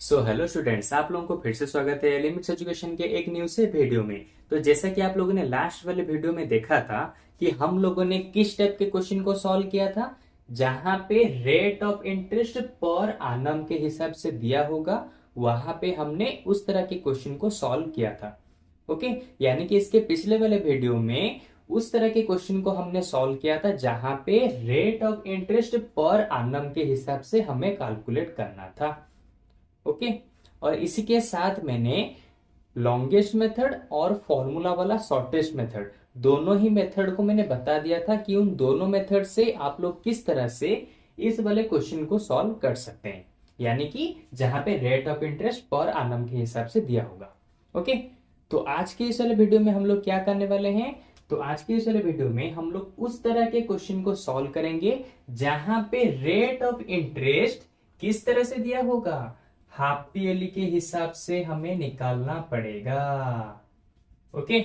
Hello students, आप लोगों को फिर से स्वागत है लिमिट्स एजुकेशन के एक न्यू से वीडियो में। तो जैसा कि आप लोगों ने लास्ट वाले वीडियो में देखा था कि हम लोगों ने किस टाइप के क्वेश्चन को सॉल्व किया था, जहां पे रेट ऑफ इंटरेस्ट पर आनम के हिसाब से दिया होगा, वहां पे हमने उस तरह के क्वेश्चन को सॉल्व किया था। ओके, यानी कि इसके पिछले वाले वीडियो में उस तरह के क्वेश्चन को हमने सॉल्व किया था जहां पे रेट ऑफ इंटरेस्ट पर आनम के हिसाब से हमें कैलकुलेट करना था। ओके, और इसी के साथ मैंने लॉन्गेस्ट मेथड और फॉर्मूला वाला शॉर्टेस्ट मेथड दोनों ही मेथड को मैंने बता दिया था कि उन दोनों मेथड से आप लोग किस तरह से इस वाले क्वेश्चन को सॉल्व कर सकते हैं, यानी कि जहां पे रेट ऑफ इंटरेस्ट पर आनम के हिसाब से दिया होगा। ओके, तो आज के इस वाले वीडियो में हम लोग क्या करने वाले हैं, तो आज के इस वाले वीडियो में हम लोग उस तरह के क्वेश्चन को सॉल्व करेंगे जहां पे रेट ऑफ इंटरेस्ट किस तरह से दिया होगा, हाफ ईयरली के हिसाब से हमें निकालना पड़ेगा। ओके,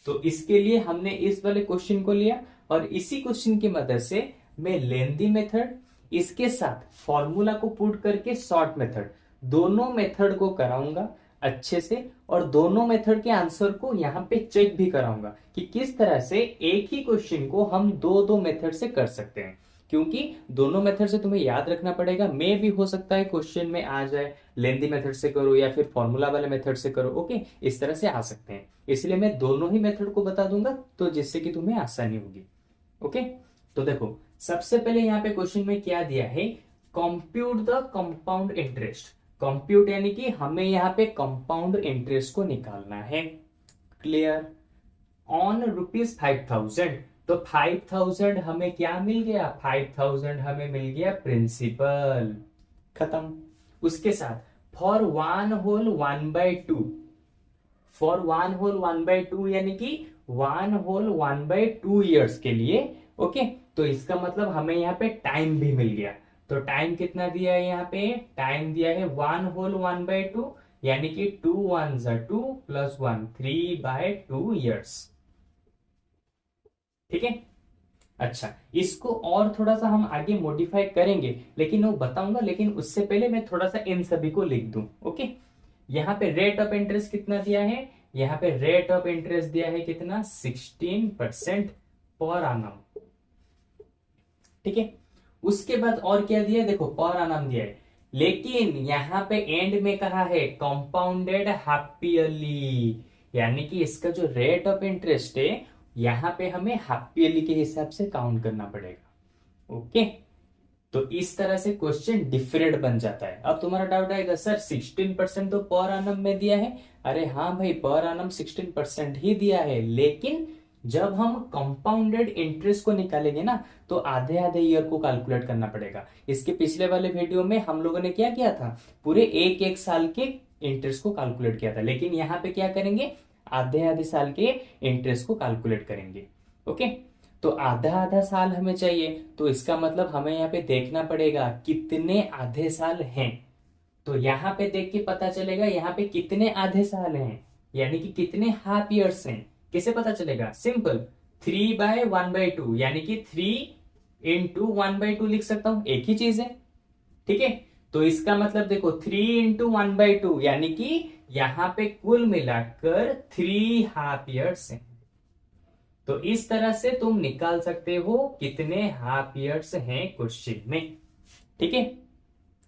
तो इसके लिए हमने इस वाले क्वेश्चन को लिया और इसी क्वेश्चन की मदद से मैं लेंदी मेथड इसके साथ फॉर्मूला को पुट करके शॉर्ट मेथड दोनों मेथड को कराऊंगा अच्छे से, और दोनों मेथड के आंसर को यहां पे चेक भी कराऊंगा कि किस तरह से एक ही क्वेश्चन को हम दो दो मेथड से कर सकते हैं। क्योंकि दोनों मेथड से तुम्हें याद रखना पड़ेगा, मे भी हो सकता है क्वेश्चन में आ जाए लेंदी मेथड से करो या फिर फॉर्मूला वाले मेथड से करो। ओके, इस तरह से आ सकते हैं, इसलिए मैं दोनों ही मेथड को बता दूंगा तो जिससे कि तुम्हें आसानी होगी। ओके, तो देखो सबसे पहले यहाँ पे क्वेश्चन में क्या दिया है, compute the compound interest. Compute यानी कि हमें यहाँ पे कंपाउंड इंटरेस्ट को निकालना है। क्लियर? ऑन ₹5,000, तो 5,000 हमें क्या मिल गया, 5,000 हमें मिल गया प्रिंसिपल। खत्म। उसके साथ for one whole 1/2, for one whole 1/2 यानी कि वन होल 1/2 ईयर्स के लिए। ओके, तो इसका मतलब हमें यहाँ पे टाइम भी मिल गया। तो टाइम कितना दिया है, यहाँ पे टाइम दिया है वन होल 1/2 यानी कि 2 1 2 प्लस 1 3/2 ईयर्स। ठीक है। अच्छा, इसको और थोड़ा सा हम आगे मॉडिफाई करेंगे, लेकिन वो बताऊंगा, लेकिन उससे पहले मैं थोड़ा सा इन सभी को लिख दूं। ओके, यहाँ पे रेट ऑफ इंटरेस्ट कितना दिया है, यहाँ पे रेट ऑफ इंटरेस्ट दिया है कितना, 16% पर आनम। ठीक है, उसके बाद और क्या दिया है, देखो पर आनम दिया है, लेकिन यहाँ पे एंड में कहा है कंपाउंडेड हाफ ईयरली, यानी कि इसका जो रेट ऑफ इंटरेस्ट है यहां पे हमें हाफ ईयरली के हिसाब से काउंट करना पड़ेगा। ओके, तो इस तरह से क्वेश्चन डिफरेंट बन जाता है। अब तुम्हारा डाउट आएगा, सर 16% तो पर आनम में दिया है। अरे हाँ भाई, पर आनम 16% ही दिया है, लेकिन जब हम कंपाउंडेड इंटरेस्ट को निकालेंगे ना, तो आधे आधे ईयर को कैलकुलेट करना पड़ेगा। इसके पिछले वाले वीडियो में हम लोगों ने क्या किया था, पूरे एक एक साल के इंटरेस्ट को कैलकुलेट किया था, लेकिन यहाँ पे क्या करेंगे, आधे आधे साल के इंटरेस्ट को कैलकुलेट करेंगे। ओके, तो आधा आधा साल हमें चाहिए, तो इसका मतलब हमें यहाँ पे देखना पड़ेगा कितने आधे साल हैं। तो यहाँ पे देख के पता चलेगा यहाँ पे कितने आधे साल हैं, यानी कि कितने हाफ ईयर्स हैं। कैसे पता चलेगा, सिंपल, 3/1/2 यानी कि 3 × 1/2 लिख सकता हूं, एक ही चीज है। ठीक है, तो इसका मतलब देखो 3 × 1/2 यानी कि यहां पे कुल मिलाकर 3 हाफ ईयर्स हैं। तो इस तरह से तुम निकाल सकते हो कितने हाफ ईयर्स हैं क्वेश्चन में। ठीक है,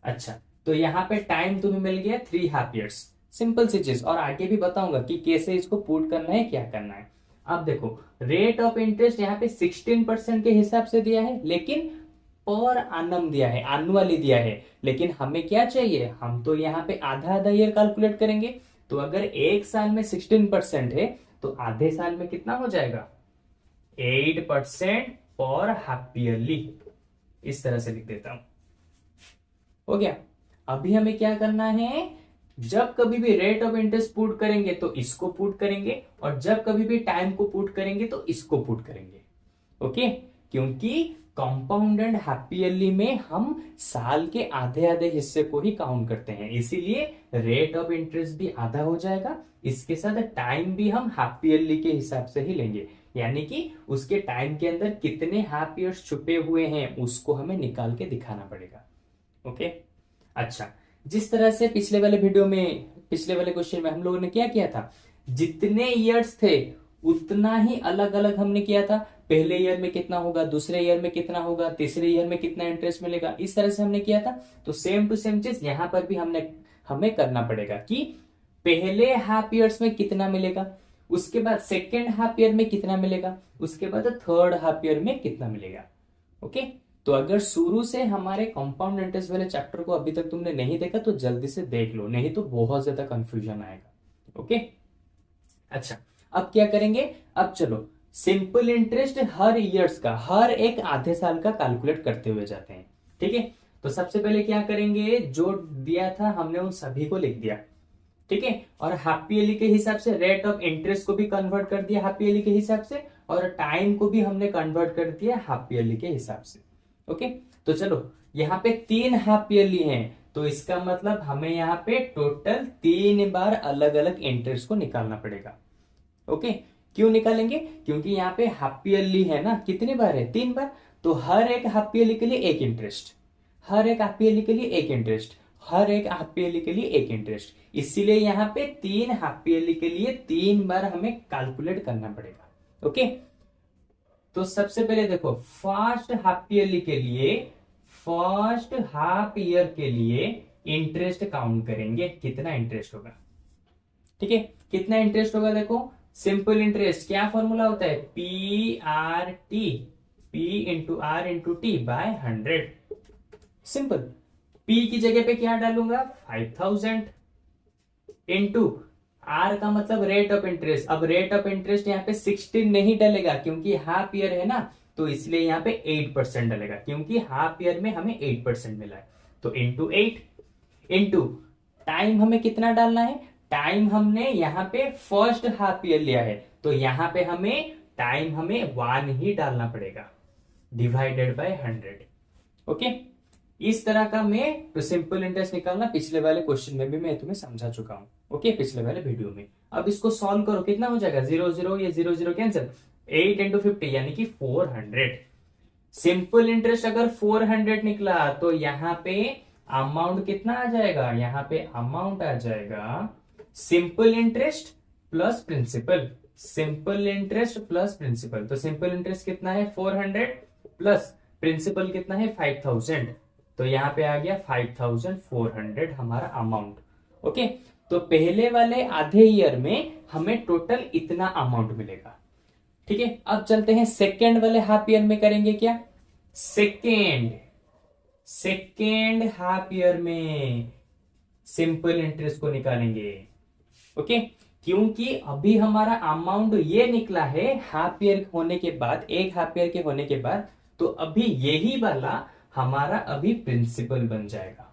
अच्छा, तो यहां पे टाइम तुम्हें मिल गया 3 हाफ ईयर्स, सिंपल सी चीज, और आगे भी बताऊंगा कि कैसे इसको पुट करना है, क्या करना है। अब देखो रेट ऑफ इंटरेस्ट यहाँ पे 16% के हिसाब से दिया है, लेकिन पर आनम दिया है, एनुअली दिया है, लेकिन हमें क्या चाहिए, हम तो यहाँ पे आधा आधा ईयर कैलकुलेट करेंगे। तो अगर एक साल में 16% है, तो आधे साल में कितना हो जाएगा, 8% पर हाफ ईयरली। इस तरह से लिख देता हूं, हो गया। अभी हमें क्या करना है, जब कभी भी रेट ऑफ इंटरेस्ट पुट करेंगे तो इसको पुट करेंगे, और जब कभी भी टाइम को पुट करेंगे तो इसको पुट करेंगे। ओके, क्योंकि कंपाउंड एंड हाफ ईयरली में हम साल के आधे आधे हिस्से को ही काउंट करते हैं, इसीलिए रेट ऑफ इंटरेस्ट भी आधा हो जाएगा, इसके साथ टाइम भी हम हाफ ईयरली के हिसाब से ही लेंगे, यानी कि उसके टाइम के अंदर कितने हाफ ईयर्स छुपे हुए हैं उसको हमें निकाल के दिखाना पड़ेगा। ओके, अच्छा, जिस तरह से पिछले वाले क्वेश्चन में हम लोगों ने क्या किया था, जितने ईयर्स थे उतना ही अलग अलग हमने किया था। पहले ईयर में कितना होगा, दूसरे ईयर में कितना होगा, तीसरे ईयर में कितना इंटरेस्ट मिलेगा, इस तरह से हमने किया था। तो सेम टू सेम चीज यहां पर भी हमें करना पड़ेगा कि पहले हाफ ईयर्स में कितना मिलेगा, उसके बाद सेकेंड हाफ ईयर में कितना मिलेगा, उसके बाद थर्ड हाफ ईयर में कितना मिलेगा। ओके, तो अगर शुरू से हमारे कंपाउंड इंटरेस्ट वाले चैप्टर को अभी तक तुमने नहीं देखा तो जल्दी से देख लो, नहीं तो बहुत ज्यादा कंफ्यूजन आएगा। ओके, अच्छा अब क्या करेंगे, अब चलो सिंपल इंटरेस्ट हर ईयर्स का, हर एक आधे साल का कैलकुलेट करते हुए जाते हैं। ठीक है, तो सबसे पहले क्या करेंगे, जो दिया था हमने उन सभी को लिख दिया। ठीक है, और हाफ ईयरली के हिसाब से रेट ऑफ इंटरेस्ट को भी कन्वर्ट कर दिया हाफ ईयरली के हिसाब से, और टाइम को भी हमने कन्वर्ट कर दिया हाफ ईयरली के हिसाब से। ओके, तो चलो यहाँ पे 3 हाफ ईयरली हैं, तो इसका मतलब हमें यहाँ पे टोटल 3 बार अलग अलग इंटरेस्ट को निकालना पड़ेगा। ओके, क्यों निकालेंगे, क्योंकि यहाँ पे हाफ ईयरली है ना, कितनी बार है, 3 बार। तो हर एक हाफ ईयरली के लिए एक इंटरेस्ट, हर एक हाफ ईयरली के लिए एक इंटरेस्ट, हर एक हाफ ईयरली के लिए एक इंटरेस्ट, इसीलिए यहाँ पे 3 हाफ ईयरली के लिए 3 बार हमें कैलकुलेट करना पड़ेगा। ओके, तो सबसे पहले देखो फर्स्ट हाफ ईयरली के लिए, फर्स्ट हाफ ईयर के लिए इंटरेस्ट काउंट करेंगे, कितना इंटरेस्ट होगा। ठीक है, कितना इंटरेस्ट होगा, देखो सिंपल इंटरेस्ट क्या फॉर्मूला होता है, P R T, P into R into T by 100। Simple, P की जगह पे क्या डालूंगा 5000 इंटू आर का मतलब रेट ऑफ इंटरेस्ट। अब रेट ऑफ इंटरेस्ट यहाँ पे 16 नहीं डलेगा क्योंकि हाफ ईयर है ना, तो इसलिए यहाँ पे 8% डलेगा, क्योंकि हाफ ईयर में हमें 8% मिला है। तो इंटू 8 इंटू टाइम हमें कितना डालना है, टाइम हमने यहाँ पे फर्स्ट हाफ ईयर लिया है, तो यहाँ पे हमें 1 ही डालना पड़ेगा, डिवाइडेड बाय 100। ओके, इस तरह का मैं तो सिंपल इंटरेस्ट निकालना पिछले वाले क्वेश्चन में भी मैं तुम्हें समझा चुका हूं। ओके, पिछले वाले वीडियो में। अब इसको सॉल्व करो, कितना हो जाएगा, 0 0 ये 0 0 कैंसिल, 8 इंटू 50 यानी कि 400। सिंपल इंटरेस्ट अगर 400 निकला तो यहाँ पे अमाउंट कितना आ जाएगा, यहाँ पे अमाउंट आ जाएगा simple interest plus principal, simple interest plus principal. तो सिंपल इंटरेस्ट कितना है 400 प्लस प्रिंसिपल कितना है 5000, तो यहाँ पे आ गया 5400 हमारा अमाउंट। ओके, तो पहले वाले आधे ईयर में हमें टोटल इतना अमाउंट मिलेगा। ठीक है, अब चलते हैं सेकेंड वाले हाफ ईयर में करेंगे क्या, सेकेंड हाफ ईयर में सिंपल इंटरेस्ट को निकालेंगे। ओके, क्योंकि अभी हमारा अमाउंट ये निकला है हाफ ईयर होने के बाद, एक हाफ ईयर के होने के बाद, तो अभी यही वाला हमारा अभी प्रिंसिपल बन जाएगा।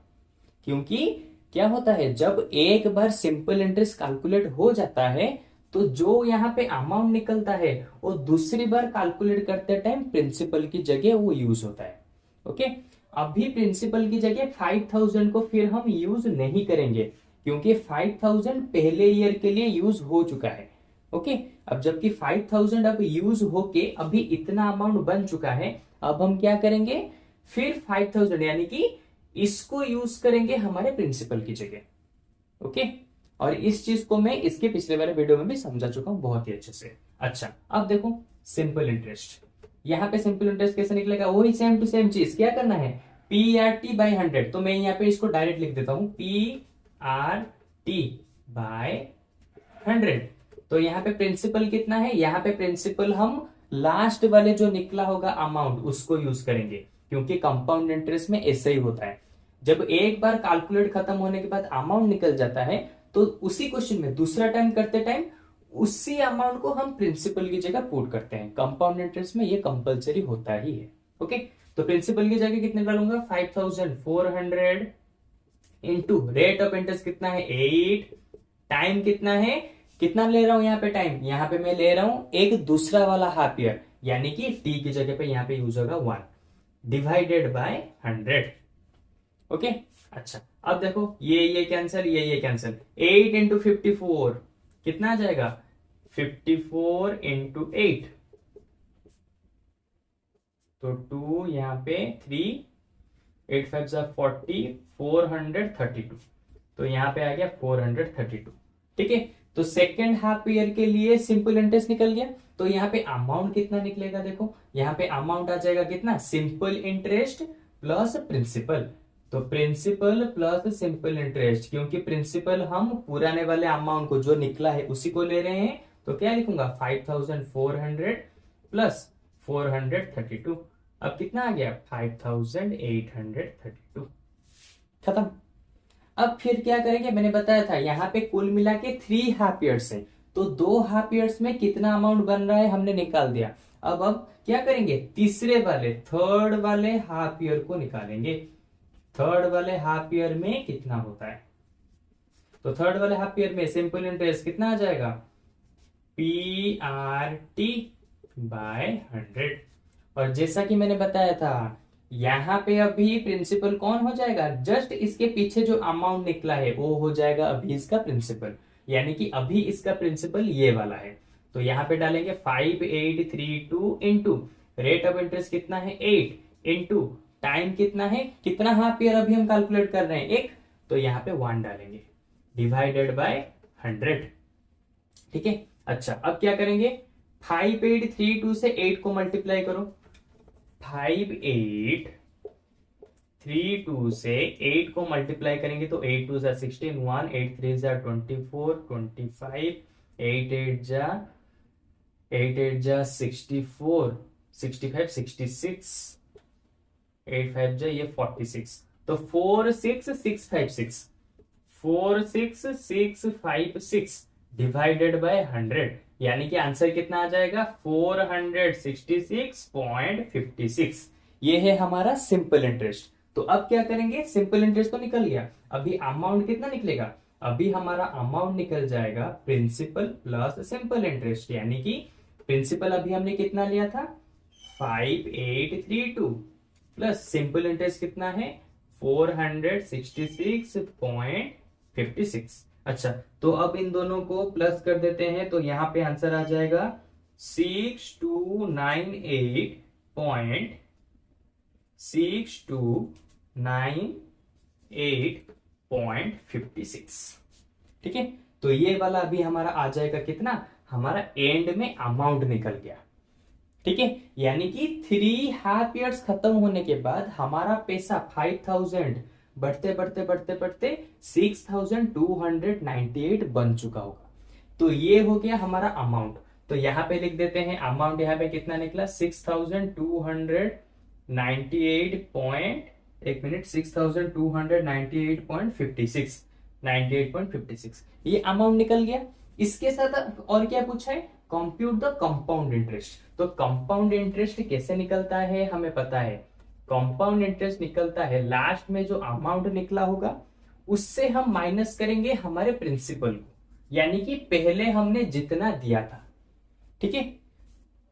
क्योंकि क्या होता है, जब एक बार सिंपल इंटरेस्ट कैलकुलेट हो जाता है तो जो यहाँ पे अमाउंट निकलता है वो दूसरी बार कैलकुलेट करते टाइम प्रिंसिपल की जगह वो यूज होता है। ओके, अभी प्रिंसिपल की जगह 5000 को फिर हम यूज नहीं करेंगे क्योंकि 5000 पहले ईयर के लिए यूज हो चुका है। ओके, अब जबकि 5000 अब यूज होके अभी इतना अमाउंट बन चुका है, अब हम क्या करेंगे, फिर 5000 यानी कि इसको यूज करेंगे हमारे प्रिंसिपल की जगह। ओके, और इस चीज को मैं इसके पिछले वाले वीडियो में भी समझा चुका हूं बहुत ही अच्छे से। अच्छा, अब देखो सिंपल इंटरेस्ट, यहाँ पे सिंपल इंटरेस्ट कैसे निकलेगा, वही सेम टू सेम चीज, क्या करना है पी आर टी बाई 100। तो मैं यहाँ पे इसको डायरेक्ट लिख देता हूं पी आर टी बाय 100। तो यहाँ पे प्रिंसिपल कितना है, यहाँ पे प्रिंसिपल हम लास्ट वाले जो निकला होगा अमाउंट उसको यूज करेंगे, क्योंकि कंपाउंड इंटरेस्ट में ऐसे ही होता है, जब एक बार कैलकुलेट खत्म होने के बाद अमाउंट निकल जाता है तो उसी क्वेश्चन में दूसरा टाइम करते टाइम उसी अमाउंट को हम प्रिंसिपल की जगह पुट करते हैं। कंपाउंड इंटरेस्ट में ये कंपलसरी होता ही है। ओके, तो प्रिंसिपल की जगह कितने डालूंगा 5400 इंटू रेट ऑफ इंटरेस्ट कितना है 8, टाइम कितना है, कितना ले रहा हूं यहाँ पे टाइम, यहाँ पे मैं ले रहा हूं एक दूसरा वाला हाफ ईयर, यानी कि टी की जगह पे यहाँ पे यूज होगा 1, डिवाइडेड बाय 100। ओके, अच्छा अब देखो ये कैंसिल, ये कैंसिल, 8 इंटू 54 कितना आ जाएगा 54 इंटू 8, तो 2 यहाँ पे 3 8 5 जा 40, 432। तो यहाँ पे आ गया 432। ठीक है, तो सेकेंड हाफ ईयर के लिए सिंपल इंटरेस्ट निकल गया। तो यहाँ पे अमाउंट कितना निकलेगा, देखो यहाँ पे अमाउंट आ जाएगा कितना, सिंपल इंटरेस्ट प्लस प्रिंसिपल। तो प्रिंसिपल प्लस सिंपल इंटरेस्ट, क्योंकि प्रिंसिपल हम पुराने वाले अमाउंट को जो निकला है उसी को ले रहे हैं, तो क्या लिखूंगा 5400 प्लस 432। अब कितना आ गया 5832। खत्म। अब फिर क्या करेंगे, मैंने बताया था यहाँ पे कुल मिला के 3 हाफ ईयर्स है, तो 2 हाफ ईयर्स में कितना अमाउंट बन रहा है हमने निकाल दिया। अब क्या करेंगे, तीसरे वाले थर्ड वाले हाफ ईयर को निकालेंगे। थर्ड वाले हाफ ईयर में कितना होता है, तो थर्ड वाले हाफ ईयर में सिंपल इंटरेस्ट कितना आ जाएगा, PRT बाय 100। और जैसा कि मैंने बताया था यहाँ पे अभी प्रिंसिपल कौन हो जाएगा, जस्ट इसके पीछे जो अमाउंट निकला है वो हो जाएगा अभी इसका प्रिंसिपल, यानी कि अभी इसका प्रिंसिपल ये वाला है। तो यहाँ पे डालेंगे 5832 इंटू रेट ऑफ इंटरेस्ट कितना है 8 इंटू टाइम कितना है, कितना हाफ ईयर अभी हम कैलकुलेट कर रहे हैं 1, तो यहाँ पे 1 डालेंगे डिवाइडेड बाय 100। ठीक है, अच्छा अब क्या करेंगे, 5832 से 8 को मल्टीप्लाई करो। 5832 से 8 को मल्टीप्लाई करेंगे तो 8 2 जा 16, 1 8 3 जा 24, 25, 8 8 जा 64, 65 66, 8 5 जा ये 46। तो 46656, 46656 डिवाइडेड बाय 100, यानी कि आंसर कितना आ जाएगा 466.56। ये है हमारा सिंपल इंटरेस्ट। तो अब क्या करेंगे, सिंपल इंटरेस्ट तो निकल गया, अभी अमाउंट कितना निकलेगा, अभी हमारा अमाउंट निकल जाएगा प्रिंसिपल प्लस सिंपल इंटरेस्ट, यानी कि प्रिंसिपल अभी हमने कितना लिया था 5832 प्लस सिंपल इंटरेस्ट कितना है 466.56। अच्छा, तो अब इन दोनों को प्लस कर देते हैं, तो यहां पे आंसर आ जाएगा 6298.56। ठीक है, तो ये वाला अभी हमारा आ जाएगा कितना, हमारा एंड में अमाउंट निकल गया। ठीक है, यानी कि 3 हाफ ईयर्स खत्म होने के बाद हमारा पैसा 5000 बढ़ते बढ़ते बढ़ते बढ़ते 6298 बन चुका होगा। तो ये हो गया हमारा अमाउंट। तो यहां पे लिख देते हैं अमाउंट, यहां पे कितना निकला 98.56 ये अमाउंट निकल गया। इसके साथ और क्या पूछा है, कंप्यूट द कंपाउंड इंटरेस्ट। तो कंपाउंड इंटरेस्ट कैसे निकलता है हमें पता है, कंपाउंड इंटरेस्ट निकलता है लास्ट में जो अमाउंट निकला होगा उससे हम माइनस करेंगे हमारे प्रिंसिपल को, यानी कि पहले हमने जितना दिया था। ठीक है,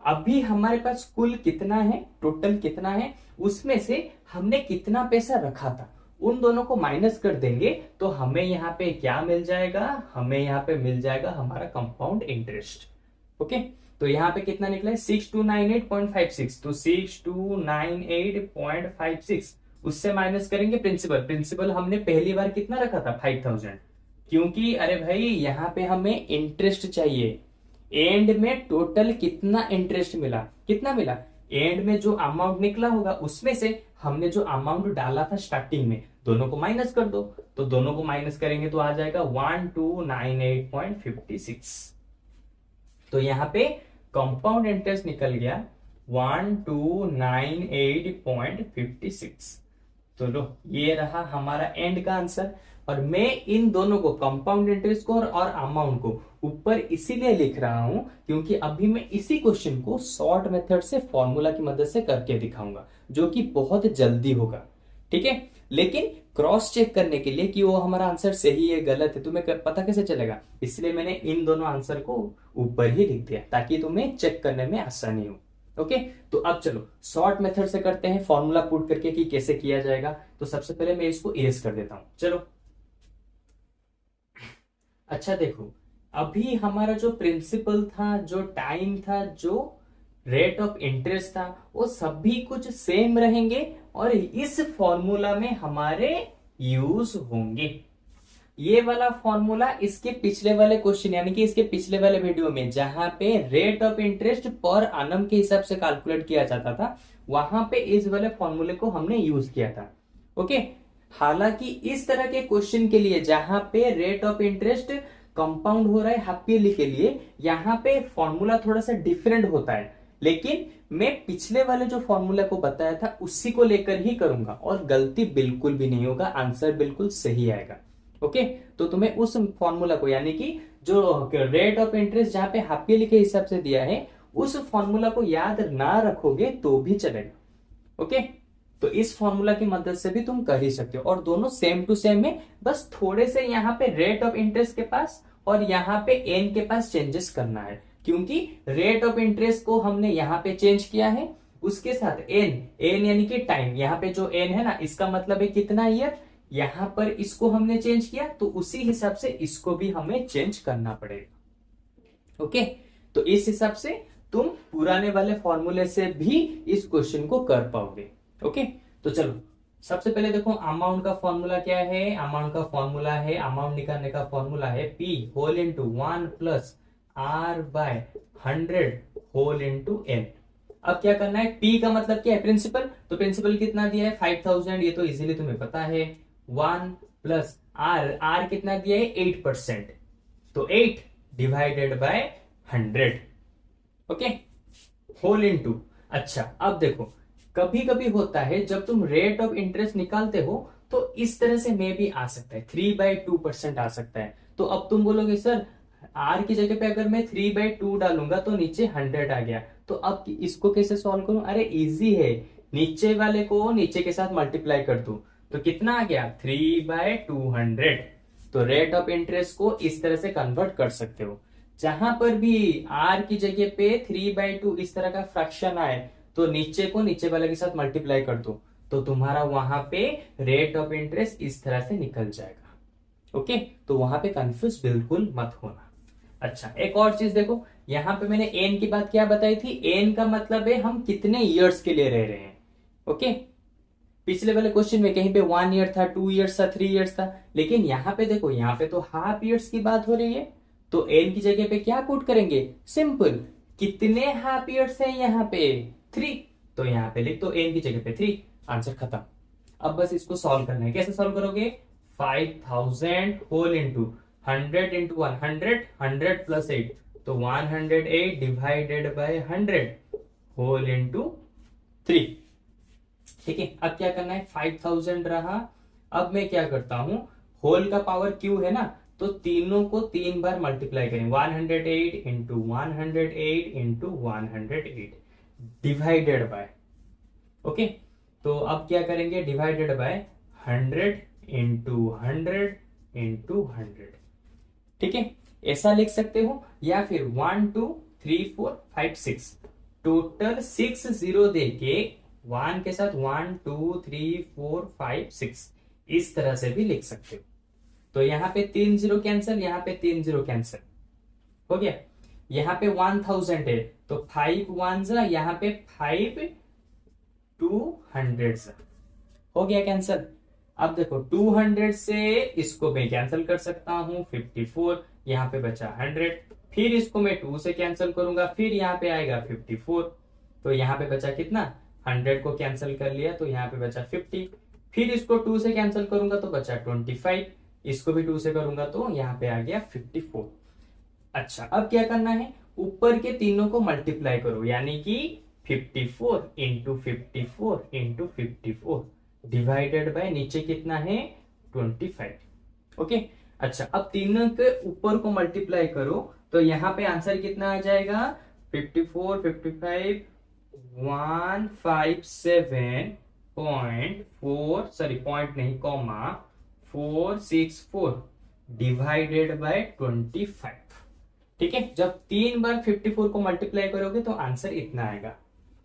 अभी हमारे पास कुल कितना है, टोटल कितना है, उसमें से हमने कितना पैसा रखा था, उन दोनों को माइनस कर देंगे तो हमें यहाँ पे क्या मिल जाएगा, हमें यहाँ पे मिल जाएगा हमारा कंपाउंड इंटरेस्ट। ओके, तो यहाँ पे कितना निकला है 6298.56, तो 6298.56 उससे माइनस करेंगे प्रिंसिपल। प्रिंसिपल हमने पहली बार कितना रखा था 5000, क्योंकि अरे भाई यहाँ पे हमें इंटरेस्ट चाहिए, एंड में टोटल कितना इंटरेस्ट मिला, कितना मिला, एंड में जो अमाउंट निकला होगा उसमें से हमने जो अमाउंट डाला था स्टार्टिंग में दोनों को माइनस कर दो। तो दोनों को माइनस करेंगे तो आ जाएगा 1298.56। तो यहाँ पे कंपाउंड इंटरेस्ट निकल गया 1298.56। तो लो ये रहा हमारा एंड का आंसर। और मैं इन दोनों को कंपाउंड इंटरेस्ट को और अमाउंट को ऊपर इसीलिए लिख रहा हूं क्योंकि अभी मैं इसी क्वेश्चन को शॉर्ट मेथड से फॉर्मूला की मदद से करके दिखाऊंगा जो कि बहुत जल्दी होगा। ठीक है, लेकिन क्रॉस चेक करने के लिए कि वो हमारा आंसर सही है गलत है तुम्हें पता कैसे चलेगा, इसलिए मैंने इन दोनों आंसर को ऊपर ही लिख दिया ताकि तुम्हें चेक करने में आसानी हो। ओके, तो अब चलो शॉर्ट मेथड से करते हैं फॉर्मूला पुट करके कि कैसे किया जाएगा। तो सबसे पहले मैं इसको इरेज कर देता हूं, चलो। अच्छा देखो, अभी हमारा जो प्रिंसिपल था, जो टाइम था, जो रेट ऑफ इंटरेस्ट था, वो सभी कुछ सेम रहेंगे और इस फॉर्मूला में हमारे यूज होंगे। ये वाला फॉर्मूला इसके पिछले वाले क्वेश्चन यानी कि इसके पिछले वाले वीडियो में जहां पे रेट ऑफ इंटरेस्ट पर annum के हिसाब से कैलकुलेट किया जाता था, वहां पे इस वाले फॉर्मूले को हमने यूज किया था। ओके, हालांकि इस तरह के क्वेश्चन के लिए जहां पे रेट ऑफ इंटरेस्ट कंपाउंड हो रहा है हाफ ईयरली के लिए, यहाँ पे फॉर्मूला थोड़ा सा डिफरेंट होता है, लेकिन मैं पिछले वाले जो फॉर्मूला को बताया था उसी को लेकर ही करूंगा और गलती बिल्कुल भी नहीं होगा, आंसर बिल्कुल सही आएगा। ओके, तो तुम्हें उस फॉर्मूला को यानी कि जो रेट ऑफ इंटरेस्ट जहां पे हाफ ईयरली के हिसाब से दिया है उस फॉर्मूला को याद ना रखोगे तो भी चलेगा। ओके, तो इस फॉर्मूला की मदद से भी तुम कर ही सकते हो और दोनों सेम टू सेम है, बस थोड़े से यहाँ पे रेट ऑफ इंटरेस्ट के पास और यहाँ पे एन के पास चेंजेस करना है, क्योंकि रेट ऑफ इंटरेस्ट को हमने यहाँ पे चेंज किया है, उसके साथ एन यानी कि टाइम, यहाँ पे जो एन है ना इसका मतलब है कितना ईयर, यहां पर इसको हमने चेंज किया तो उसी हिसाब से इसको भी हमें चेंज करना पड़ेगा। ओके, तो इस हिसाब से तुम पुराने वाले फॉर्मूले से भी इस क्वेश्चन को कर पाओगे। ओके, तो चलो सबसे पहले देखो अमाउंट का फॉर्मूला क्या है। अमाउंट का फॉर्मूला है, अमाउंट निकालने का फॉर्मूला है P whole into 1 plus R by 100 whole into N। अब क्या करना है, P का मतलब क्या है, प्रिंसिपल, तो प्रिंसिपल कितना दिया है 5000, ये तो इजीली तुम्हें पता है। 1 प्लस R कितना दिया है 8%, तो 8 divided by 100। Okay, whole into. अच्छा, अब देखो कभी कभी होता है जब तुम रेट ऑफ इंटरेस्ट निकालते हो तो इस तरह से मे भी आ सकता है 3/2% आ सकता है। तो अब तुम बोलोगे सर R की जगह पे अगर मैं 3/2 डालूंगा तो नीचे 100 आ गया, तो अब इसको कैसे सॉल्व करूं। अरे इजी है, नीचे वाले को नीचे के साथ मल्टीप्लाई कर दो तो कितना आ गया 3/200। तो रेट ऑफ इंटरेस्ट को इस तरह से कन्वर्ट कर सकते हो, जहां पर भी R की जगह पे 3/2 इस तरह का फ्रैक्शन आए तो नीचे को नीचे वाले के साथ मल्टीप्लाई कर दो, तो तुम्हारा वहां पे रेट ऑफ इंटरेस्ट इस तरह से निकल जाएगा। ओके, तो वहां पे कंफ्यूज बिल्कुल मत होना। अच्छा, एक और चीज देखो, यहां पे मैंने एन की बात क्या बताई थी, एन का मतलब है हम कितने ईयर्स के लिए रह रहे हैं। ओके, पिछले वाले क्वेश्चन में कहीं पे 1 ईयर था, 2 ईयर्स था, 3 ईयर्स था, लेकिन यहाँ पे देखो यहाँ पे तो हाफ ईयर्स की बात हो रही है, तो एन की जगह पे क्या पुट करेंगे, सिंपल, कितने हाफ ईयर्स है यहाँ पे 3, तो यहाँ पे लिख दो एन की जगह पे 3, आंसर खत्म। अब बस इसको सॉल्व करना है, कैसे सॉल्व करोगे, 5000 होल इंटू 100 इंटू 100 प्लस 8, तो 108 डिवाइडेड बाय 100 होल इंटू 3। ठीक है, अब क्या करना है, 5000 रहा, अब मैं क्या करता हूं, होल का पावर क्यू है ना, तो तीनों को 3 बार मल्टीप्लाई करें, 108 into 108 into 108 divided by. Okay, तो अब क्या करेंगे, डिवाइडेड बाय 100 इंटू 100 इंटू 100। ठीक है, ऐसा लिख सकते हो, या फिर 1 2 3 4 5 6 टोटल 6 जीरो देके 1 के साथ 1 2 3 4 5 6 इस तरह से भी लिख सकते हो। तो यहाँ पे 3 जीरो कैंसिल, यहाँ पे 3 जीरो कैंसिल हो गया। यहाँ पे 1000 है तो 5 1 जा, यहाँ पे 5 200 हो गया कैंसिल। अब देखो 200 से इसको मैं कैंसिल कर सकता हूं 54, यहाँ पे बचा 100, फिर इसको मैं 2 से कैंसिल करूंगा, फिर यहाँ पे आएगा 54, तो यहाँ पे बचा कितना, 100 को कैंसिल कर लिया तो यहाँ पे बचा 50, फिर इसको 2 से कैंसिल करूंगा तो बचा 25, इसको भी 2 से करूंगा तो यहाँ पे आ गया 54। अच्छा, अब क्या करना है, ऊपर के तीनों को मल्टीप्लाई करो, यानी कि 54 इंटू 54 इंटू 54 डिवाइडेड बाय नीचे कितना है 25। ओके, अच्छा, अब तीनों के ऊपर को मल्टीप्लाई करो तो यहाँ पे आंसर कितना आ जाएगा, 54 55 157.4 सॉरी पॉइंट नहीं कॉमा 464 डिवाइडेड बाय 25। ठीक है, जब 3 बार 54 को मल्टीप्लाई करोगे तो आंसर इतना आएगा।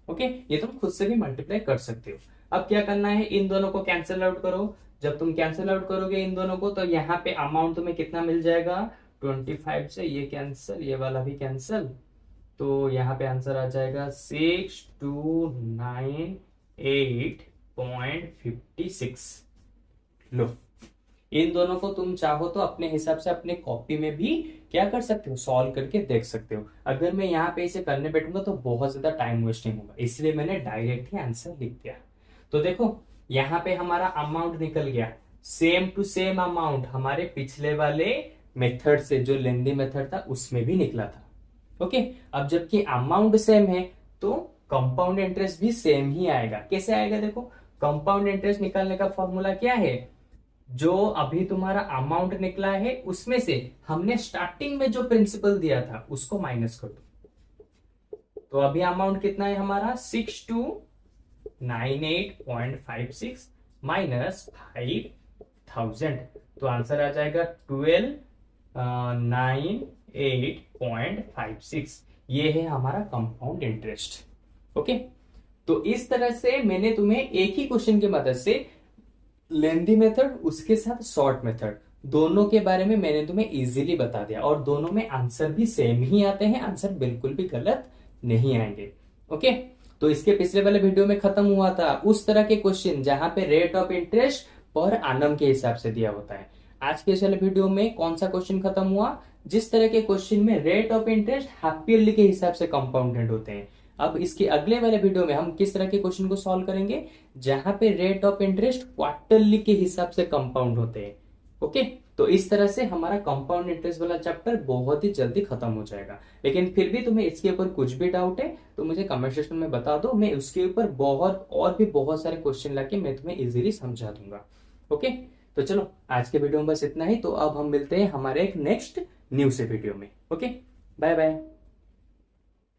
ओके, ये तुम खुद से भी मल्टीप्लाई कर सकते हो। अब क्या करना है, इन दोनों को कैंसिल आउट करो, जब तुम कैंसिल आउट करोगे इन दोनों को तो यहाँ पे अमाउंट तुम्हें कितना मिल जाएगा, 25 से ये कैंसिल, ये वाला भी कैंसिल, तो यहाँ पे आंसर आ जाएगा 6298 0.56। लो, इन दोनों को तुम चाहो तो अपने हिसाब से अपने कॉपी में भी क्या कर सकते हो, सॉल्व करके देख सकते हो। अगर मैं यहाँ पे इसे करने बैठूंगा तो बहुत ज्यादा टाइम वेस्टिंग होगा, इसलिए मैंने डायरेक्ट ही आंसर लिख दिया। तो देखो यहाँ पे हमारा अमाउंट निकल गया, सेम टू सेम अमाउंट हमारे पिछले वाले मेथड से, जो लेंदी मेथड था उसमें भी निकला था। ओके, अब जबकि अमाउंट सेम है तो कंपाउंड इंटरेस्ट भी सेम ही आएगा। कैसे आएगा, देखो कंपाउंड इंटरेस्ट निकालने का फॉर्मूला क्या है, जो अभी तुम्हारा अमाउंट निकला है उसमें से हमने स्टार्टिंग में जो प्रिंसिपल दिया था उसको माइनस कर दो। तो अभी अमाउंट कितना है हमारा 6298.56 माइनस 5000, तो आंसर आ जाएगा 1298.56। ये है हमारा कंपाउंड इंटरेस्ट। ओके, तो इस तरह से मैंने तुम्हें एक ही क्वेश्चन की मदद से लेंदी मेथड उसके साथ शॉर्ट मेथड दोनों के बारे में मैंने तुम्हें इजीली बता दिया, और दोनों में आंसर भी सेम ही आते हैं, आंसर बिल्कुल भी गलत नहीं आएंगे। ओके, तो इसके पिछले वाले वीडियो में खत्म हुआ था उस तरह के क्वेश्चन जहां पे रेट ऑफ इंटरेस्ट पर आनम के हिसाब से दिया होता है। आज के इस वाले वीडियो में कौन सा क्वेश्चन खत्म हुआ, जिस तरह के क्वेश्चन में rate of interest half yearly के हिसाब से कंपाउंडेड होते हैं। अब इसके अगले वाले वीडियो में हम किस तरह के क्वेश्चन को सॉल्व करेंगे जहां पे रेट ऑफ इंटरेस्ट क्वार्टरली के हिसाब से कंपाउंड होते हैं। ओके, तो इस तरह से हमारा कंपाउंड इंटरेस्ट वाला चैप्टर बहुत ही जल्दी खत्म हो जाएगा। लेकिन फिर भी तुम्हें इसके ऊपर कुछ भी डाउट है तो मुझे कमेंट सेक्शन में बता दो, मैं उसके ऊपर बहुत और भी बहुत सारे क्वेश्चन लाके मैं तुम्हें इजीली समझा दूंगा। ओके, तो चलो आज के वीडियो में बस इतना ही। तो अब हम मिलते हैं हमारे एक नेक्स्ट न्यू से वीडियो में। Okay, bye bye.